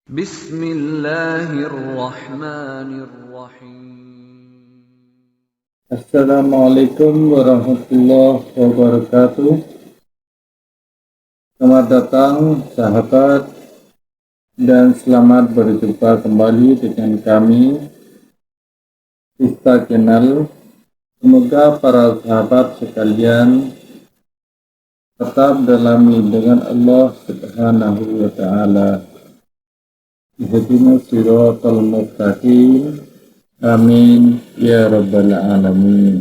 Bismillahirrahmanirrahim. Assalamualaikum warahmatullahi wabarakatuh. Selamat datang sahabat dan selamat berjumpa kembali dengan kami Ista Channel. Semoga para sahabat sekalian tetap dalam lindungan Allah Subhanahu wa Ta'ala. Ihdinas siratal mustaqim. Amin ya rabbal alamin.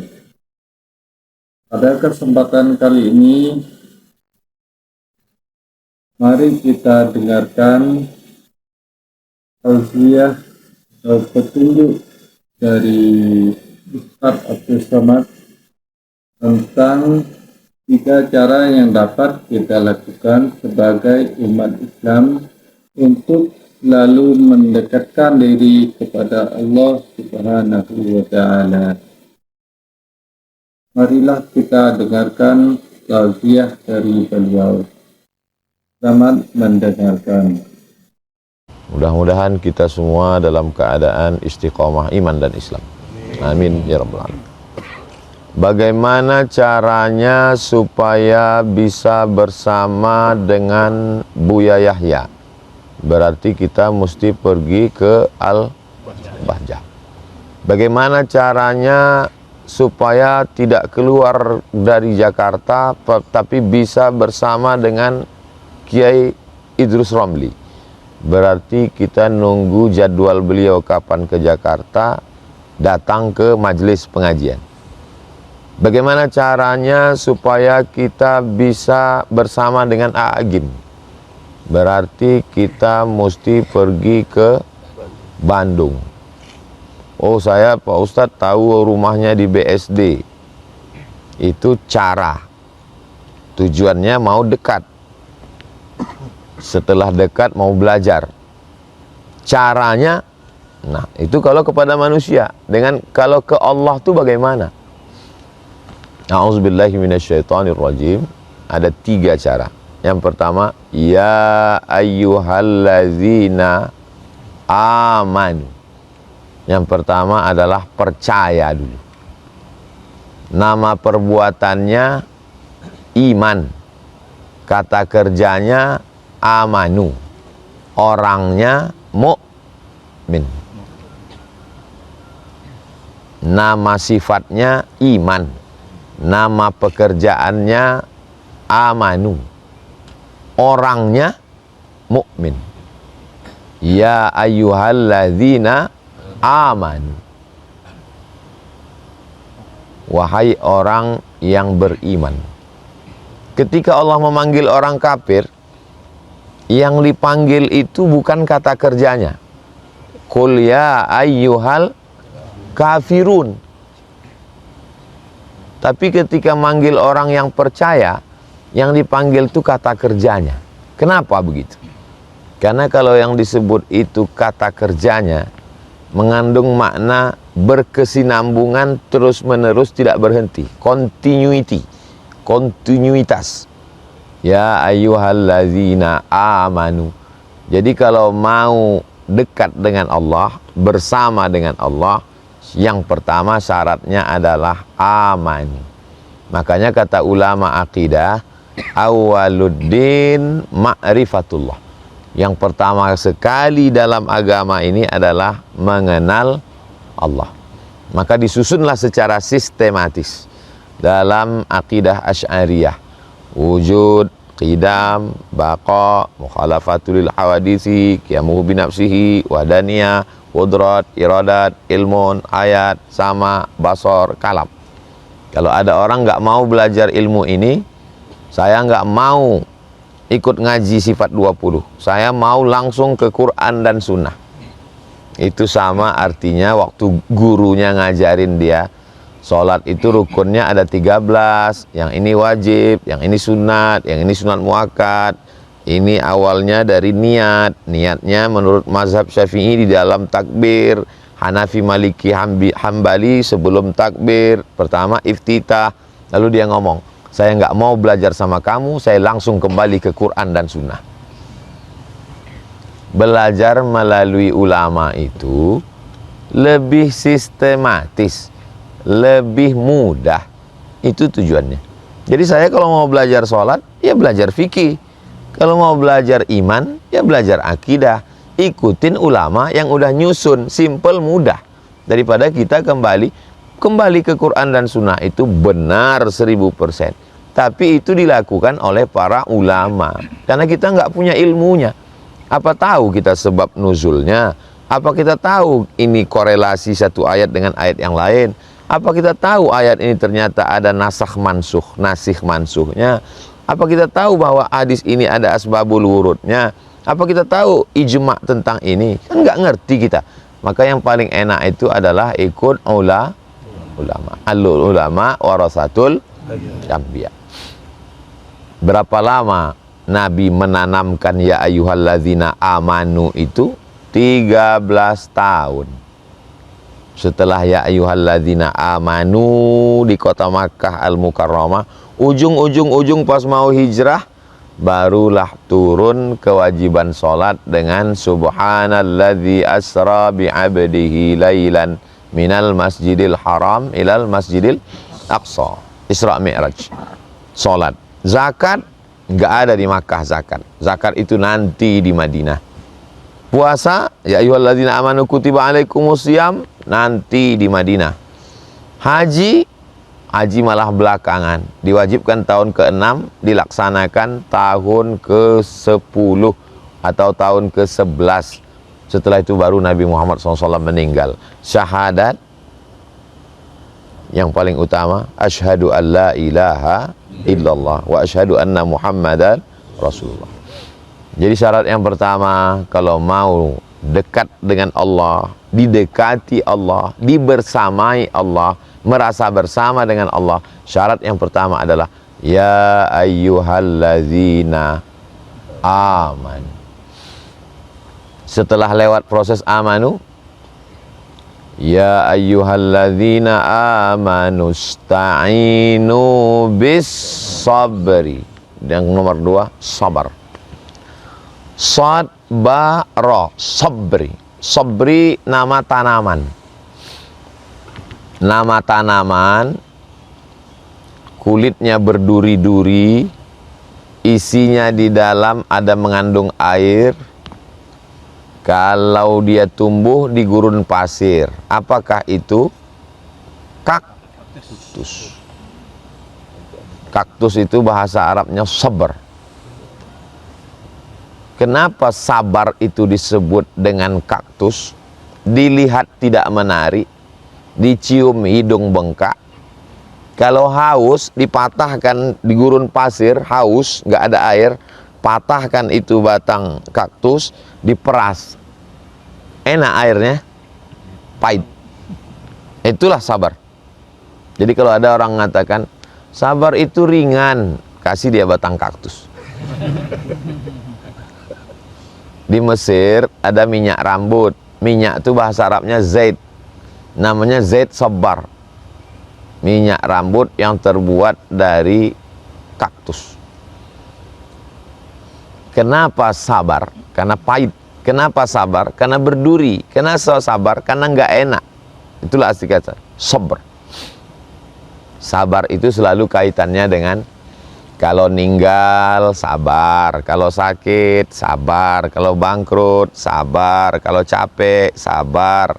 Pada kesempatan kali ini, mari kita dengarkan tausiah atau petunjuk dari Ustaz Abdul Somad tentang 3 cara yang dapat kita lakukan sebagai umat Islam untuk lalu mendekatkan diri kepada Allah Subhanahu wa Ta'ala. Marilah kita dengarkan tausiah dari beliau. Selamat mendengarkan. Mudah-mudahan kita semua dalam keadaan istiqomah iman dan Islam. Amin ya rabbal alamin. Bagaimana caranya supaya bisa bersama dengan Buya Yahya? Berarti kita mesti pergi ke Al-Bahjah. Bagaimana caranya supaya tidak keluar dari Jakarta tapi bisa bersama dengan Kiai Idrus Romli? Berarti kita nunggu jadwal beliau kapan ke Jakarta, datang ke majelis pengajian. Bagaimana caranya supaya kita bisa bersama dengan A'agim? Berarti kita mesti pergi ke Bandung. Oh, saya Pak Ustadz tahu rumahnya di BSD. Itu cara. Tujuannya mau dekat. Setelah dekat mau belajar. Caranya, nah itu kalau kepada manusia. Dengan kalau ke Allah tuh bagaimana? A'udzubillahi minasyaitonirrajim. Ada 3 cara. Yang pertama, ya ayyuhallazina amanu. Yang pertama adalah percaya dulu. Nama perbuatannya iman. Kata kerjanya amanu. Orangnya mukmin. Nama sifatnya iman. Nama pekerjaannya amanu. Orangnya mukmin. Ya ayyuhalladzina amanu. Wahai orang yang beriman. Ketika Allah memanggil orang kafir, yang dipanggil itu bukan kata kerjanya. Qul ya ayyuhal kafirun. Tapi ketika manggil orang yang percaya, yang dipanggil itu kata kerjanya. Kenapa begitu? Karena kalau yang disebut itu kata kerjanya mengandung makna berkesinambungan terus-menerus, tidak berhenti. Continuity, kontinuitas. Ya ayyuhallazina amanu. Jadi kalau mau dekat dengan Allah, bersama dengan Allah, yang pertama syaratnya adalah aman. Makanya kata ulama akidah, awaluddin ma'rifatullah. Yang pertama sekali dalam agama ini adalah mengenal Allah. Maka disusunlah secara sistematis dalam akidah Asy'ariyah. Wujud, qidam, baqa, mukhalafatul hawadisi, qiyamuhu binafsihi, wadaniyah, qudrat, iradat, ilmun, ayat, sama, basar, kalam. Kalau ada orang nggak mau belajar ilmu ini, saya nggak mau ikut ngaji sifat 20. Saya mau langsung ke Quran dan Sunnah. Itu sama artinya waktu gurunya ngajarin dia, sholat itu rukunnya ada 13, yang ini wajib, yang ini sunat, yang ini sunat muakkad. Ini awalnya dari niat. Niatnya menurut mazhab Syafi'i di dalam takbir, Hanafi, Maliki, Hambali sebelum takbir. Pertama iftitah, lalu dia ngomong, Saya nggak mau belajar sama kamu, saya langsung kembali ke Quran dan Sunnah. Belajar melalui ulama itu lebih sistematis, lebih mudah. Itu tujuannya. Jadi saya kalau mau belajar sholat, ya belajar fikih. Kalau mau belajar iman, ya belajar akidah. Ikutin ulama yang udah nyusun, simple, mudah. Daripada kita kembali ke Quran dan Sunnah itu benar 1000%. Tapi itu dilakukan oleh para ulama. Karena kita nggak punya ilmunya. Apa tahu kita sebab nuzulnya? Apa kita tahu ini korelasi satu ayat dengan ayat yang lain? Apa kita tahu ayat ini ternyata ada nasakh mansuh, nasikh mansuhnya? Apa kita tahu bahwa hadis ini ada asbabul wurudnya? Apa kita tahu ijma tentang ini? Kan nggak ngerti kita. Maka yang paling enak itu adalah ikut ulama. Alul ulama warasatul anbiya. Berapa lama Nabi menanamkan ya ayyuhalladzina amanu itu? 13 tahun. Setelah ya ayyuhalladzina amanu di kota Makkah Al-Mukarramah, ujung pas mau hijrah, barulah turun kewajiban sholat dengan subhanalladzi asra bi'abdihi lailan minal masjidil haram ilal masjidil aqsa. Isra Mi'raj. Sholat. Zakat nggak ada di Makkah. Zakat itu nanti di Madinah. Puasa, ya ayyuhalladzina amanu kutiba alaikumusiyam, nanti di Madinah. Haji malah belakangan. Diwajibkan tahun ke-6, dilaksanakan tahun ke-10 atau tahun ke-11. Setelah itu baru Nabi Muhammad SAW meninggal. Syahadat yang paling utama, asyhadu an la ilaha illallah wa asyhadu anna Muhammadan Rasulullah. Jadi syarat yang pertama, kalau mau dekat dengan Allah, didekati Allah, dibersamai Allah, merasa bersama dengan Allah, syarat yang pertama adalah ya ayyuhalladzina amanu. Setelah lewat proses amanu, ya ayyuhalladzina amanu sta'inu bis sabri. Yang nomor 2, sabar. Sadbara, sabri. Sabri nama tanaman. Nama tanaman, kulitnya berduri-duri, isinya di dalam ada mengandung air. Kalau dia tumbuh di gurun pasir, apakah itu? Kaktus. Kaktus itu bahasa Arabnya sabar. Kenapa sabar itu disebut dengan kaktus? Dilihat tidak menarik, dicium hidung bengkak. Kalau haus, dipatahkan di gurun pasir, haus, nggak ada air, patahkan itu batang kaktus, diperas. Enak airnya, pahit. Itulah sabar. Jadi kalau ada orang mengatakan, sabar itu ringan, kasih dia batang kaktus. Di Mesir ada minyak rambut. Minyak itu bahasa Arabnya zait. Namanya zait sabar. Minyak rambut yang terbuat dari kaktus. Kenapa sabar? Karena pahit. Kenapa sabar? Karena berduri. Kenapa sabar? Karena nggak enak. Itulah asli kata sabar. Sabar itu selalu kaitannya dengan kalau ninggal, sabar. Kalau sakit, sabar. Kalau bangkrut, sabar. Kalau capek, sabar.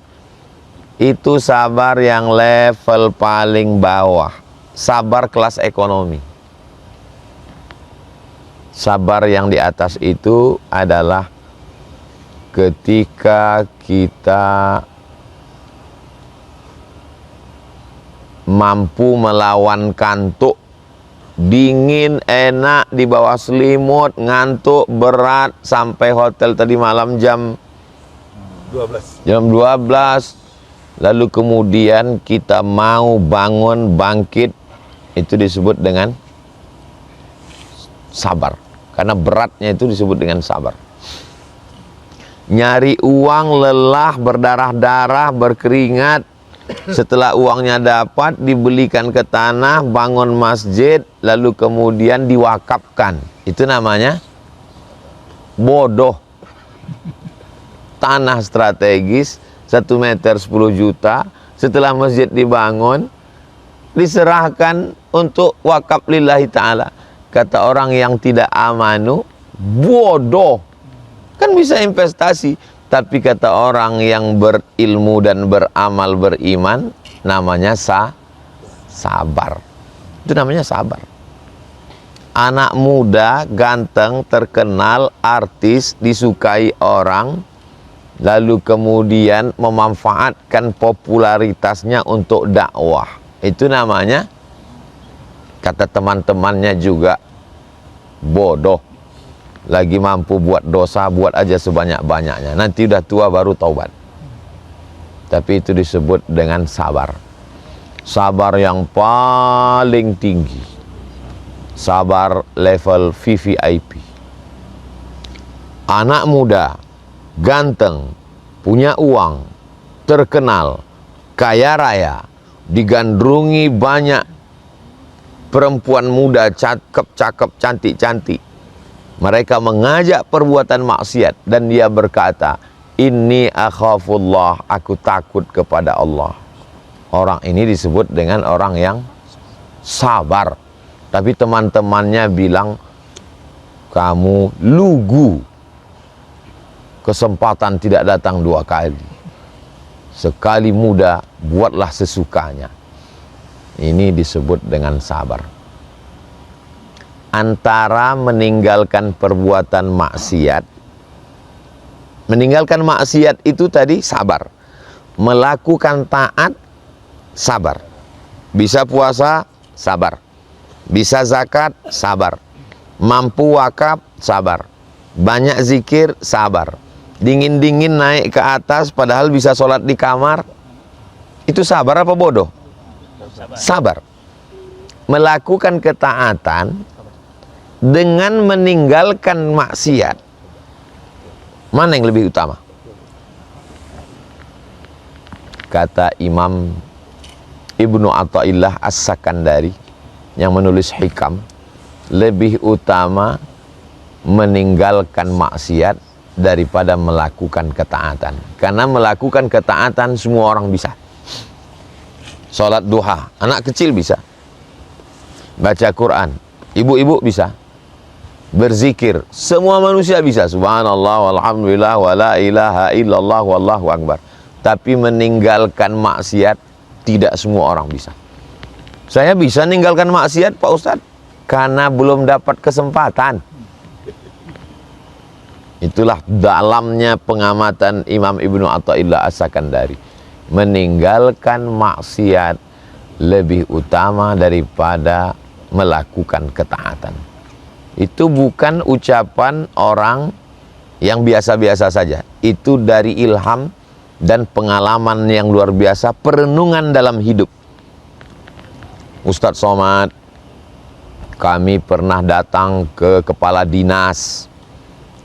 Itu sabar yang level paling bawah. Sabar kelas ekonomi. Sabar yang di atas itu adalah ketika kita mampu melawan kantuk. Dingin, enak, di bawah selimut, ngantuk, berat, sampai hotel tadi malam jam 12. Lalu kemudian kita mau bangun, bangkit, itu disebut dengan sabar. Karena beratnya itu disebut dengan sabar. Nyari uang, lelah, berdarah-darah, berkeringat, Setelah uangnya dapat, dibelikan ke tanah, bangun masjid, lalu kemudian diwakafkan. Itu namanya bodoh. Tanah strategis 1 meter 10 juta, setelah masjid dibangun, diserahkan untuk wakaf lillahi ta'ala. Kata orang yang tidak amanu, bodoh. Kan bisa investasi. Tapi kata orang yang berilmu dan beramal beriman, namanya sabar. Itu namanya sabar. Anak muda, ganteng, terkenal, artis, disukai orang, lalu kemudian memanfaatkan popularitasnya untuk dakwah. Itu namanya, kata teman-temannya juga, bodoh. Lagi mampu buat dosa, buat aja sebanyak-banyaknya. Nanti udah tua baru taubat. Tapi itu disebut dengan sabar. Sabar yang paling tinggi. Sabar level VVIP. Anak muda, ganteng, punya uang, terkenal, kaya raya, digandrungi banyak perempuan muda, cakep-cakep, cantik-cantik. Mereka mengajak perbuatan maksiat dan dia berkata, inni akhafullah, aku takut kepada Allah. Orang ini disebut dengan orang yang sabar. Tapi teman-temannya bilang, kamu lugu, kesempatan tidak datang 2 kali. Sekali muda, buatlah sesukanya. Ini disebut dengan sabar. Antara meninggalkan perbuatan maksiat, meninggalkan maksiat itu tadi sabar, melakukan taat sabar, bisa puasa sabar, bisa zakat sabar, mampu wakaf sabar, banyak zikir sabar, dingin-dingin naik ke atas padahal bisa sholat di kamar, itu sabar apa bodoh? Sabar. Melakukan ketaatan dengan meninggalkan maksiat, mana yang lebih utama? Kata Imam Ibnu Athaillah As-Sakandari yang menulis Hikam, lebih utama meninggalkan maksiat daripada melakukan ketaatan. Karena melakukan ketaatan semua orang bisa. Sholat duha, anak kecil bisa. Baca Quran, ibu-ibu bisa. Berzikir, semua manusia bisa. Subhanallah, walhamdulillah, wala ilaha illallah, wallahu akbar. Tapi meninggalkan maksiat, tidak semua orang bisa. Saya bisa meninggalkan maksiat, Pak Ustadz, karena belum dapat kesempatan. Itulah dalamnya pengamatan Imam Ibnu Athaillah As-Sakandari. Meninggalkan maksiat lebih utama daripada melakukan ketaatan. Itu bukan ucapan orang yang biasa-biasa saja. Itu dari ilham dan pengalaman yang luar biasa, perenungan dalam hidup. Ustadz Somad, kami pernah datang ke kepala dinas.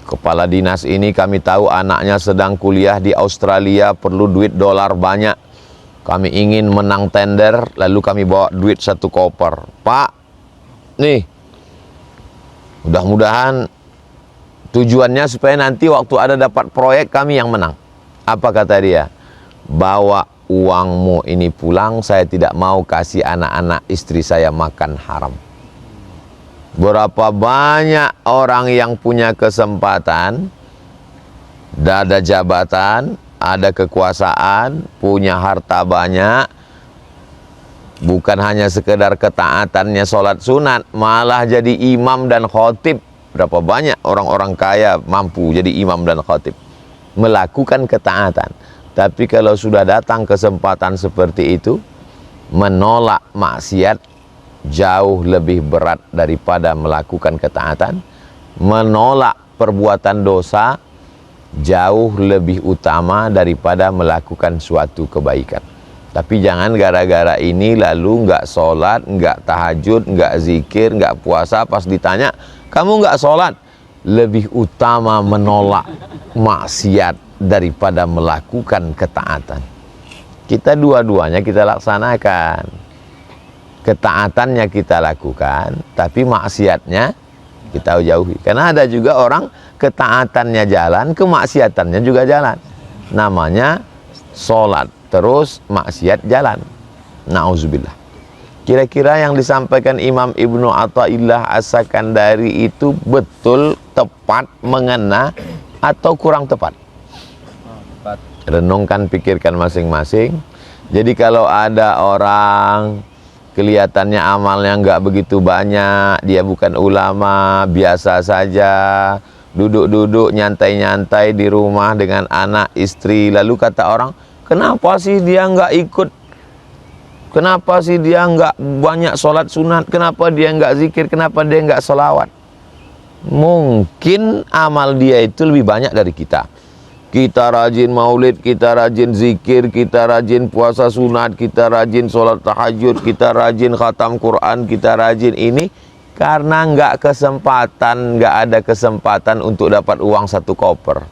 Kepala dinas ini kami tahu anaknya sedang kuliah di Australia, perlu duit dolar banyak. Kami ingin menang tender, lalu kami bawa duit 1 koper. Pak, nih, mudah-mudahan tujuannya supaya nanti waktu ada dapat proyek kami yang menang. Apa kata dia? Bawa uangmu ini pulang, saya tidak mau kasih anak-anak istri saya makan haram. Berapa banyak orang yang punya kesempatan, ada jabatan, ada kekuasaan, punya harta banyak, bukan hanya sekedar ketaatannya sholat sunat, malah jadi imam dan khotib. Berapa banyak orang-orang kaya mampu jadi imam dan khotib, melakukan ketaatan. Tapi kalau sudah datang kesempatan seperti itu, menolak maksiat jauh lebih berat daripada melakukan ketaatan. Menolak perbuatan dosa jauh lebih utama daripada melakukan suatu kebaikan. Tapi jangan gara-gara ini lalu nggak sholat, nggak tahajud, nggak zikir, nggak puasa. Pas ditanya, kamu nggak sholat, lebih utama menolak maksiat daripada melakukan ketaatan. kita dua-duanya kita laksanakan. Ketaatannya kita lakukan, tapi maksiatnya kita jauhi. Karena ada juga orang ketaatannya jalan, kemaksiatannya juga jalan. Namanya sholat, terus maksiat jalan. Na'udzubillah. Kira-kira yang disampaikan Imam Ibnu Athaillah As-Sakandari itu betul, tepat, mengena, atau kurang tepat? Renungkan, pikirkan masing-masing. Jadi kalau ada orang kelihatannya amalnya nggak begitu banyak, dia bukan ulama, biasa saja, duduk-duduk nyantai-nyantai di rumah dengan anak, istri, lalu kata orang, kenapa sih dia nggak ikut? Kenapa sih dia nggak banyak sholat sunat? Kenapa dia nggak zikir? Kenapa dia nggak sholawat? Mungkin amal dia itu lebih banyak dari kita. Kita rajin maulid, kita rajin zikir, kita rajin puasa sunat, kita rajin sholat tahajud, kita rajin khatam Quran, kita rajin ini karena nggak ada kesempatan untuk dapat uang 1 koper.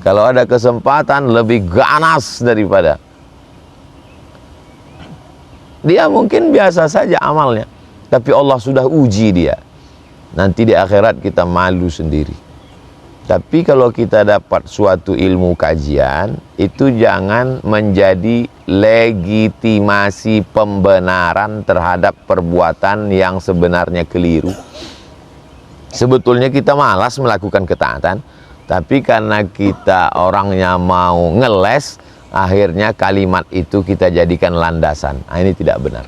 Kalau ada kesempatan lebih ganas daripada dia, mungkin biasa saja amalnya, tapi Allah sudah uji dia. Nanti di akhirat kita malu sendiri. Tapi kalau kita dapat suatu ilmu kajian, itu jangan menjadi legitimasi pembenaran terhadap perbuatan yang sebenarnya keliru. Sebetulnya kita malas melakukan ketaatan, tapi karena kita orangnya mau ngeles, akhirnya kalimat itu kita jadikan landasan. Ini tidak benar.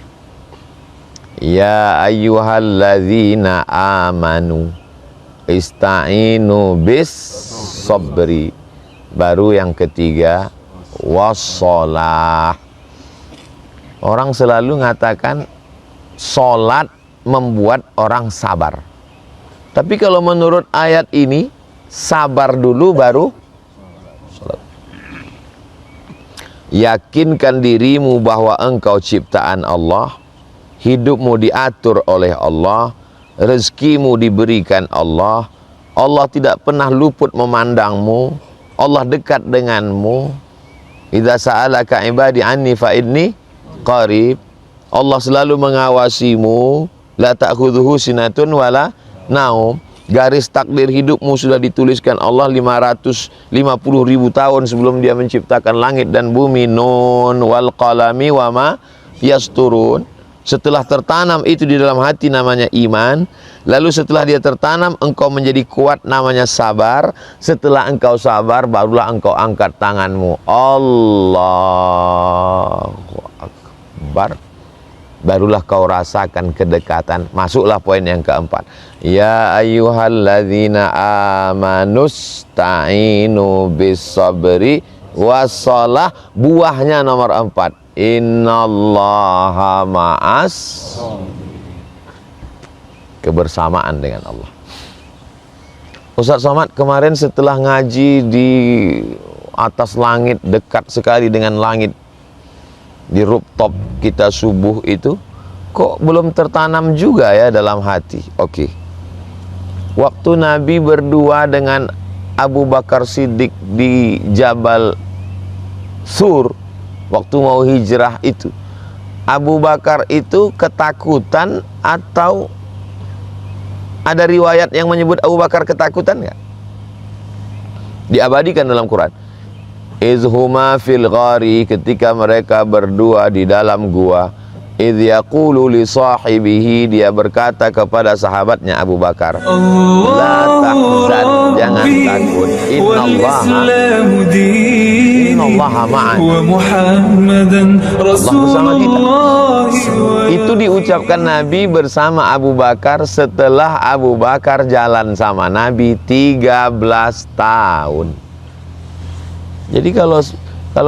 Ya ayyuhalladzina amanu ista'inu bis sabri. Baru yang ketiga, wassalah. Orang selalu mengatakan sholat membuat orang sabar. Tapi kalau menurut ayat ini, sabar dulu baru sholat. Yakinkan dirimu bahwa engkau ciptaan Allah, hidupmu diatur oleh Allah, rezekimu diberikan Allah, Allah tidak pernah luput memandangmu, Allah dekat denganmu. Idza sa'alaka ibadi anni fa inni qarib. Allah selalu mengawasimu, la ta'khudhuhu sinatun wala naum. Garis takdir hidupmu sudah dituliskan Allah 550.000 tahun sebelum dia menciptakan langit dan bumi. Nun wal qalami wa ma yasturun. Setelah tertanam itu di dalam hati namanya iman. Lalu setelah dia tertanam, engkau menjadi kuat namanya sabar. Setelah engkau sabar, barulah engkau angkat tanganmu, Allahu Akbar. Barulah kau rasakan kedekatan. Masuklah poin yang keempat. Ya ayyuhalladzina amanusta'inu bis sabri wassalah. Buahnya nomor 4. Innallaha ma'as, kebersamaan dengan Allah. Ustaz Somad kemarin setelah ngaji di atas langit, dekat sekali dengan langit, di rooftop kita subuh itu, kok belum tertanam juga ya dalam hati? Oke. Waktu Nabi berdua dengan Abu Bakar Siddiq di Jabal Sur, waktu mau hijrah itu, Abu Bakar itu ketakutan atau ada riwayat yang menyebut Abu Bakar ketakutan nggak? Diabadikan dalam Quran. Izhuma fil ghari, ketika mereka berdua di dalam gua, idh yaqulu li sahibihi, dia berkata kepada sahabatnya Abu Bakar, la tahzan, jangan takut, innallaha ma'ana, Allah bersama kita. Itu diucapkan Nabi bersama Abu Bakar setelah Abu Bakar jalan sama Nabi 13 tahun. Jadi kalau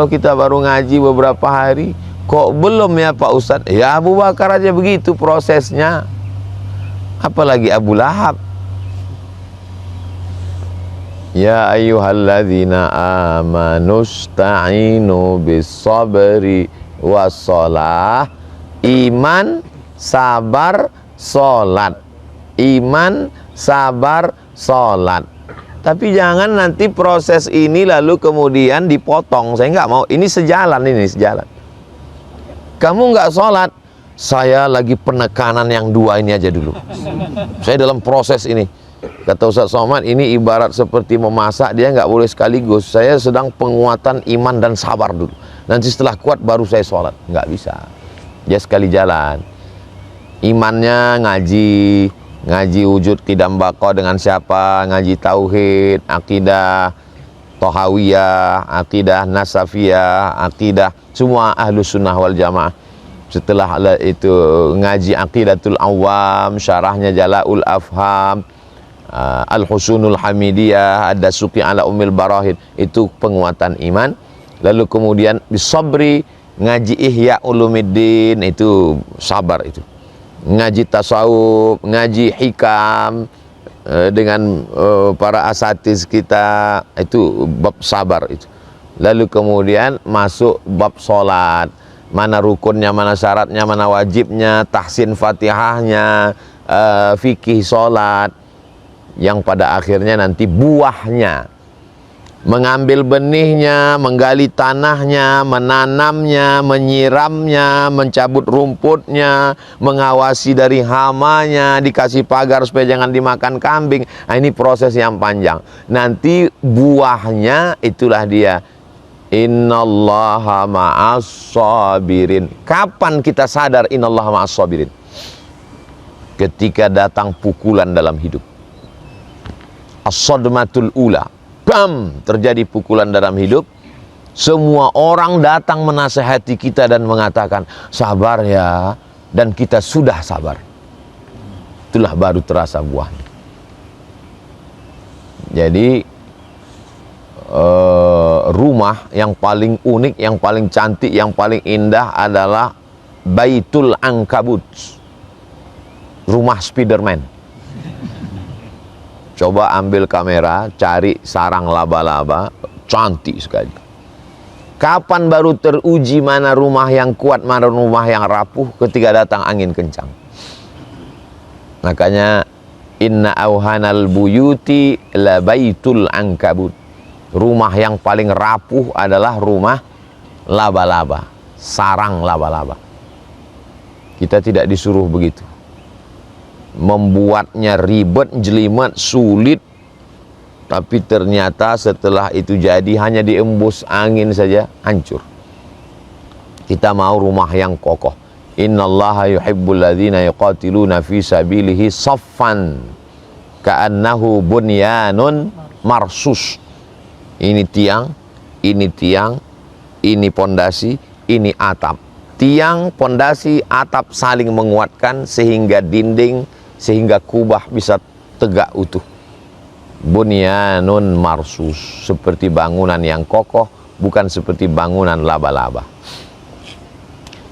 kita baru ngaji beberapa hari, kok belum ya Pak Ustadz? Ya Abu Bakar aja begitu prosesnya, apalagi Abu Lahab. Ya ayyuhalladzina amanusta'inu bis sabri wassalah. Iman, sabar, sholat. Iman, sabar, sholat. Tapi jangan nanti proses ini lalu kemudian dipotong. Saya nggak mau. Ini sejalan, ini sejalan. Kamu nggak sholat, saya lagi penekanan yang dua ini aja dulu. Saya dalam proses ini. Kata Ustaz Somad, ini ibarat seperti memasak, dia nggak boleh sekaligus. Saya sedang penguatan iman dan sabar dulu. Nanti setelah kuat baru saya sholat. Nggak bisa. Dia sekali jalan. Imannya ngaji wujud qidam baqa dengan siapa? Ngaji tauhid, akidah Tohawiyah, akidah Nasafiyah, akidah semua Ahlus Sunnah wal Jamaah. Setelah itu ngaji Aqidatul Awam, syarahnya Jala'ul Afham, Al-Husunul Hamidiyah, Ad-Dasuqi ala Ummil Barahid. Itu penguatan iman. Lalu kemudian bisabri, ngaji Ihya Ulumuddin, itu sabar itu. Ngaji tasawuf, ngaji hikam dengan para asatiz kita, itu bab sabar itu. Lalu kemudian masuk bab sholat, mana rukunnya, mana syaratnya, mana wajibnya, tahsin fatihahnya, fikih sholat, yang pada akhirnya nanti buahnya, mengambil benihnya, menggali tanahnya, menanamnya, menyiramnya, mencabut rumputnya, mengawasi dari hamanya, dikasih pagar supaya jangan dimakan kambing. Nah, ini proses yang panjang. Nanti buahnya itulah dia, innallaha ma'as sabirin. Kapan kita sadar innallaha ma'as sabirin? Ketika datang pukulan dalam hidup. As-sadmatul ula, bam, terjadi pukulan dalam hidup. Semua orang datang menasehati kita dan mengatakan, sabar ya, dan kita sudah sabar. Itulah baru terasa buahnya. Jadi rumah yang paling unik, yang paling cantik, yang paling indah adalah Baitul Ankabut, rumah Spiderman. Coba ambil kamera, cari sarang laba-laba, cantik sekali. Kapan baru teruji mana rumah yang kuat, mana rumah yang rapuh? Ketika datang angin kencang. Makanya inna auhanal buyuti la baitul ankabut. Rumah yang paling rapuh adalah rumah laba-laba, sarang laba-laba. Kita tidak disuruh begitu. Membuatnya ribet, jelimet, sulit. Tapi ternyata setelah itu jadi, hanya diembus angin saja hancur. Kita mau rumah yang kokoh. Innallaha yuhibbul ladzina yuqatiluna fi sabilihi saffan ka'annahu bunyanun marsus. Ini tiang, ini pondasi, ini atap. Tiang, pondasi, atap saling menguatkan sehingga dinding, sehingga kubah bisa tegak utuh. Bunyanun marsus, seperti bangunan yang kokoh, bukan seperti bangunan laba-laba.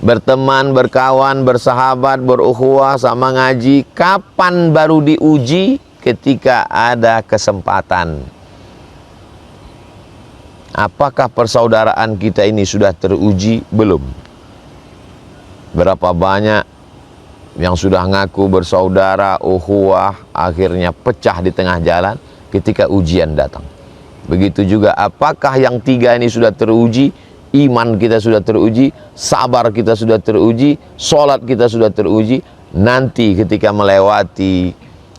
Berteman, berkawan, bersahabat, berukhuwah, sama ngaji, kapan baru diuji? Ketika ada kesempatan. Apakah persaudaraan kita ini sudah teruji? Belum. Berapa banyak yang sudah ngaku bersaudara, ukhuwah, akhirnya pecah di tengah jalan ketika ujian datang. Begitu juga apakah yang tiga ini sudah teruji? Iman kita sudah teruji, sabar kita sudah teruji, sholat kita sudah teruji. Nanti ketika melewati,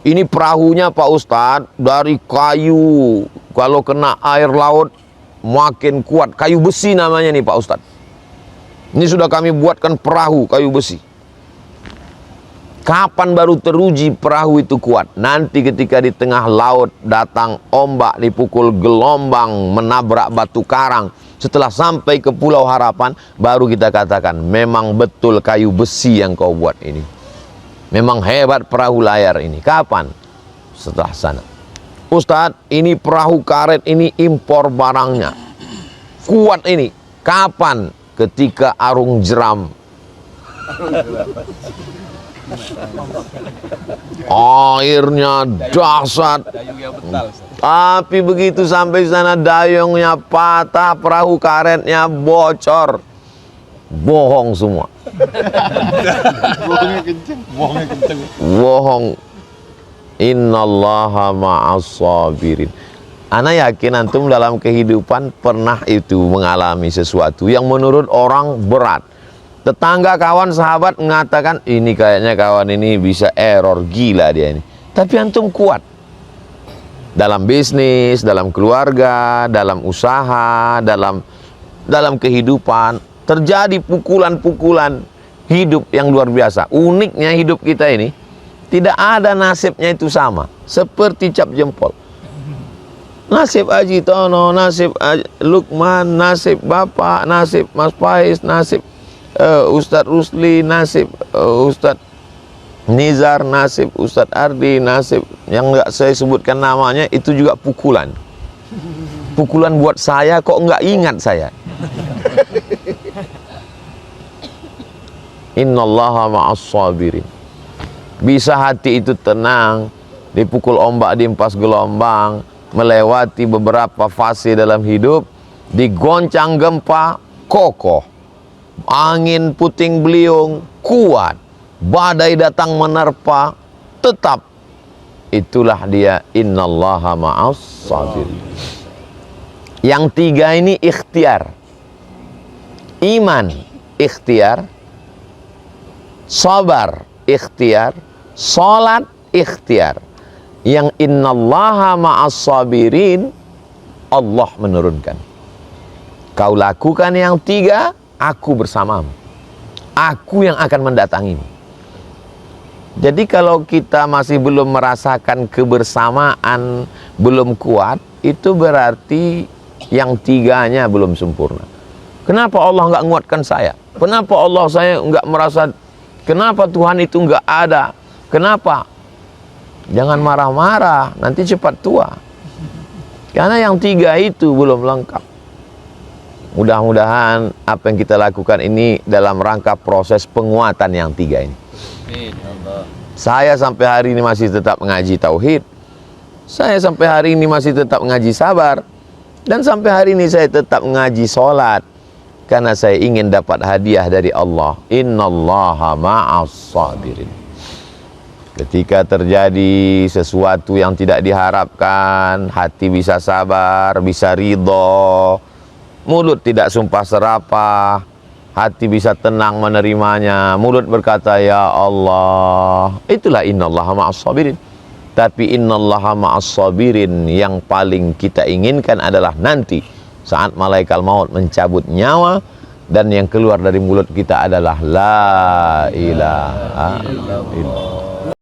ini perahunya Pak Ustadz dari kayu, kalau kena air laut makin kuat, kayu besi namanya nih Pak Ustadz. Ini sudah kami buatkan perahu kayu besi. Kapan baru teruji perahu itu kuat? Nanti ketika di tengah laut datang ombak, dipukul gelombang, menabrak batu karang. Setelah sampai ke Pulau Harapan, baru kita katakan, memang betul kayu besi yang kau buat ini. Memang hebat perahu layar ini. Kapan? Setelah sana. Ustadz, ini perahu karet ini impor barangnya. Kuat ini. Kapan? Ketika arung jeram. Airnya dahsyat. Tapi begitu sampai sana dayungnya patah, perahu karetnya bocor. Bohong semua. Bohongnya kenceng. Bohong. Innallaha ma'as sabirin. Ana yakin antum dalam kehidupan pernah itu mengalami sesuatu yang menurut orang berat. Tetangga, kawan, sahabat mengatakan, ini kayaknya kawan ini bisa error, gila dia ini. Tapi antum kuat. Dalam bisnis, dalam keluarga, dalam usaha, dalam kehidupan. Terjadi pukulan-pukulan hidup yang luar biasa. Uniknya hidup kita ini, tidak ada nasibnya itu sama. Seperti cap jempol. Nasib Haji Tono, nasib Lukman, nasib Bapak, nasib Mas Faiz, nasib Ustadz Rusli, nasib Ustadz Nizar, nasib Ustadz Ardi, nasib yang nggak saya sebutkan namanya, itu juga pukulan. Pukulan buat saya, kok nggak ingat saya. Innallaha ma'as sabirin. Bisa hati itu tenang, dipukul ombak, diempas gelombang, melewati beberapa fase dalam hidup, digoncang gempa, kokoh. Angin puting beliung, kuat. Badai datang menerpa, tetap. Itulah dia, innallaha ma'as sabirin. Yang tiga ini ikhtiar. Iman, ikhtiar. Sabar, ikhtiar. Salat, ikhtiar. Yang innallaha ma'as sabirin, Allah menurunkan. Kau lakukan yang tiga, aku bersamamu. Aku yang akan mendatangimu. Jadi kalau kita masih belum merasakan kebersamaan, belum kuat, itu berarti yang tiganya belum sempurna. Kenapa Allah nggak nguatkan saya? Kenapa Allah saya nggak merasa? Kenapa Tuhan itu nggak ada? Kenapa? Jangan marah-marah, nanti cepat tua. Karena yang tiga itu belum lengkap. Mudah-mudahan apa yang kita lakukan ini dalam rangka proses penguatan yang tiga ini. Saya sampai hari ini masih tetap mengaji tauhid. Saya sampai hari ini masih tetap mengaji sabar. Dan sampai hari ini saya tetap mengaji sholat. Karena saya ingin dapat hadiah dari Allah. Innallaha ma'as sabirin. Ketika terjadi sesuatu yang tidak diharapkan, hati bisa sabar, bisa ridho, mulut tidak sumpah serapah, hati bisa tenang menerimanya, mulut berkata ya Allah. Itulah innallaha ma'as sabirin. Tapi innallaha ma'as sabirin yang paling kita inginkan adalah nanti saat malaikat maut mencabut nyawa dan yang keluar dari mulut kita adalah la ilaha illallah.